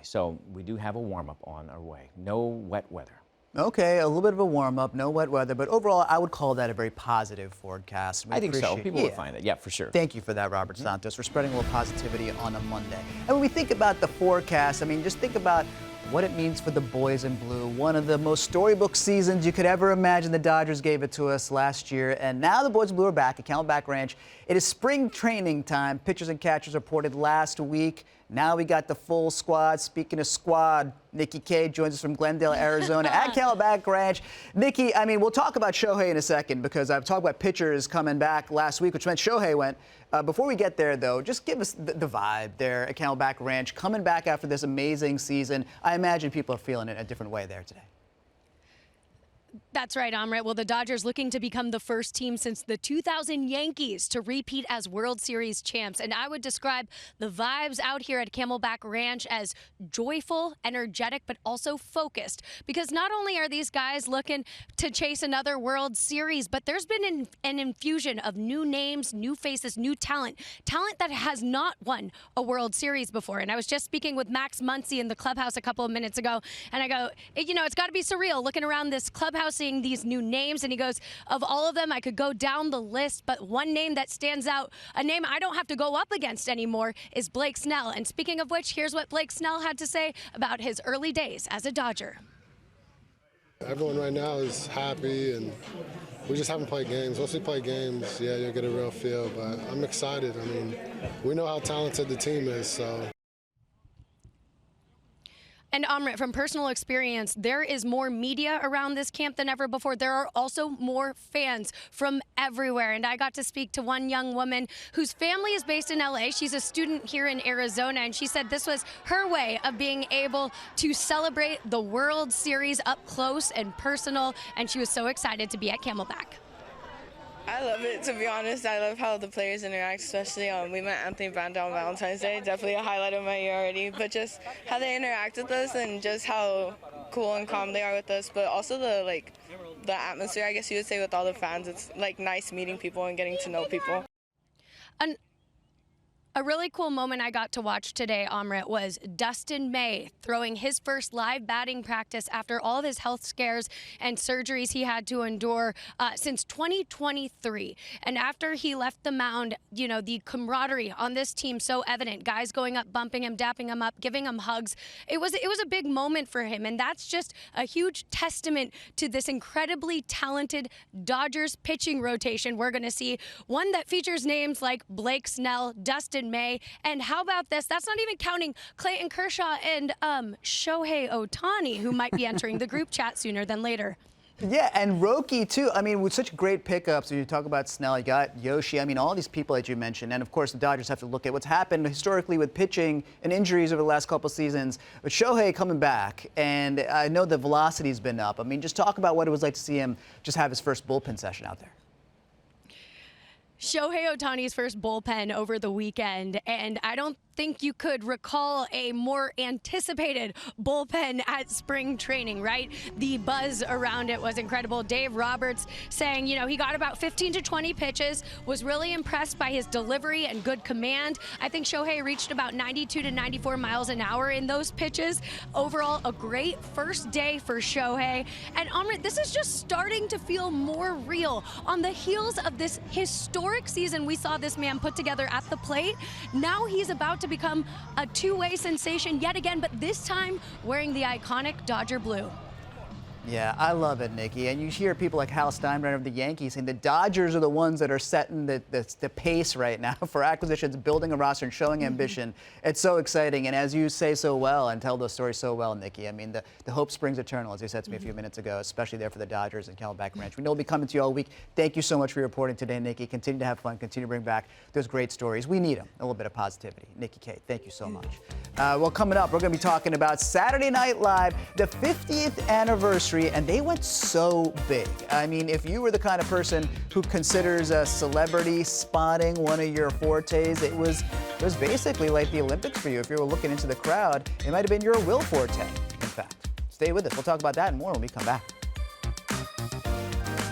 So we do have a warm-up on our way. No wet weather. Okay, a little bit of a warm-up, no wet weather, but overall, I would call that a very positive forecast. I think so. People would find it. Yeah, for sure. Thank you for that, Robert Santos, for spreading a little positivity on a Monday. And when we think about the forecast, I mean, just think about what it means for the boys in blue. One of the most storybook seasons you could ever imagine. The Dodgers gave it to us last year, and now the boys in blue are back at Camelback Ranch. It is spring training time. Pitchers and catchers reported last week. Now we got the full squad. Speaking of squad, Nikki K joins us from Glendale, Arizona at Camelback Ranch. Nikki, I mean, we'll talk about Shohei in a second because I've talked about pitchers coming back last week, which meant Shohei went. Before we get there, though, just give us the vibe there at Camelback Ranch, coming back after this amazing season. I imagine people are feeling it a different way there today. That's right, Amrit. Well, the Dodgers looking to become the first team since the 2000 Yankees to repeat as World Series champs. And I would describe the vibes out here at Camelback Ranch as joyful, energetic, but also focused. Because not only are these guys looking to chase another World Series, but there's been an infusion of new names, new faces, new talent that has not won a World Series before. And I was just speaking with Max Muncy in the clubhouse a couple of minutes ago, and I go, you know, it's got to be surreal looking around this clubhouse, seeing these new names. And he goes, of all of them, I could go down the list, but one name that stands out, a name I don't have to go up against anymore, is Blake Snell. And speaking of which, here's what Blake Snell had to say about his early days as a Dodger. Everyone right now is happy, and we just haven't played games. Once we play games, yeah, you'll get a real feel, but I'm excited. I mean, we know how talented the team is, so. And Amrit, from personal experience, there is more media around this camp than ever before. There are also more fans from everywhere. And I got to speak to one young woman whose family is based in LA. She's a student here in Arizona, and she said this was her way of being able to celebrate the World Series up close and personal. And she was so excited to be at Camelback. I love it, to be honest. I love how the players interact, especially we met Anthony Banda on Valentine's Day. Definitely a highlight of my year already. But just how they interact with us and just how cool and calm they are with us. But also the atmosphere, I guess you would say, with all the fans. It's like nice meeting people and getting to know people. A really cool moment I got to watch today, Amrit, was Dustin May throwing his first live batting practice after all of his health scares and surgeries he had to endure since 2023. And after he left the mound, you know, the camaraderie on this team so evident. Guys going up, bumping him, dapping him up, giving him hugs. It was a big moment for him, and that's just a huge testament to this incredibly talented Dodgers pitching rotation. We're going to see one that features names like Blake Snell, Dustin May, and how about this? That's not even counting Clayton Kershaw and Shohei Ohtani, who might be entering the group chat sooner than later. Yeah, and Roki, too. I mean, with such great pickups, when you talk about Snell, you got Yoshi, I mean, all these people that you mentioned. And, of course, the Dodgers have to look at what's happened historically with pitching and injuries over the last couple seasons. But Shohei coming back, and I know the velocity's been up. I mean, just talk about what it was like to see him just have his first bullpen session out there. Shohei Ohtani's first bullpen over the weekend, and I don't think you could recall a more anticipated bullpen at spring training, right? The buzz around it was incredible. Dave Roberts saying, you know, he got about 15 to 20 pitches, was really impressed by his delivery and good command. I think Shohei reached about 92 to 94 miles an hour in those pitches. Overall, a great first day for Shohei. And Amrit, this is just starting to feel more real. On the heels of this historic season we saw this man put together at the plate, now he's about to become a two-way sensation yet again, but this time wearing the iconic Dodger blue. Yeah, I love it, Nikki. And you hear people like Hal Steinbrenner of the Yankees saying the Dodgers are the ones that are setting the pace right now for acquisitions, building a roster, and showing ambition. It's so exciting. And as you say so well and tell those stories so well, Nikki, I mean, the hope springs eternal, as you said to me a few minutes ago, especially there for the Dodgers and Camelback Ranch. We know we'll be coming to you all week. Thank you so much for your reporting today, Nikki. Continue to have fun. Continue to bring back those great stories. We need them. A little bit of positivity. Nikki K, thank you so much. Well, coming up, we're going to be talking about Saturday Night Live, the 50th anniversary. And they went so big. I mean, if you were the kind of person who considers a celebrity spotting one of your fortes, it was basically like the Olympics for you. If you were looking into the crowd, it might have been your Will forte, in fact. Stay with us. We'll talk about that and more when we come back.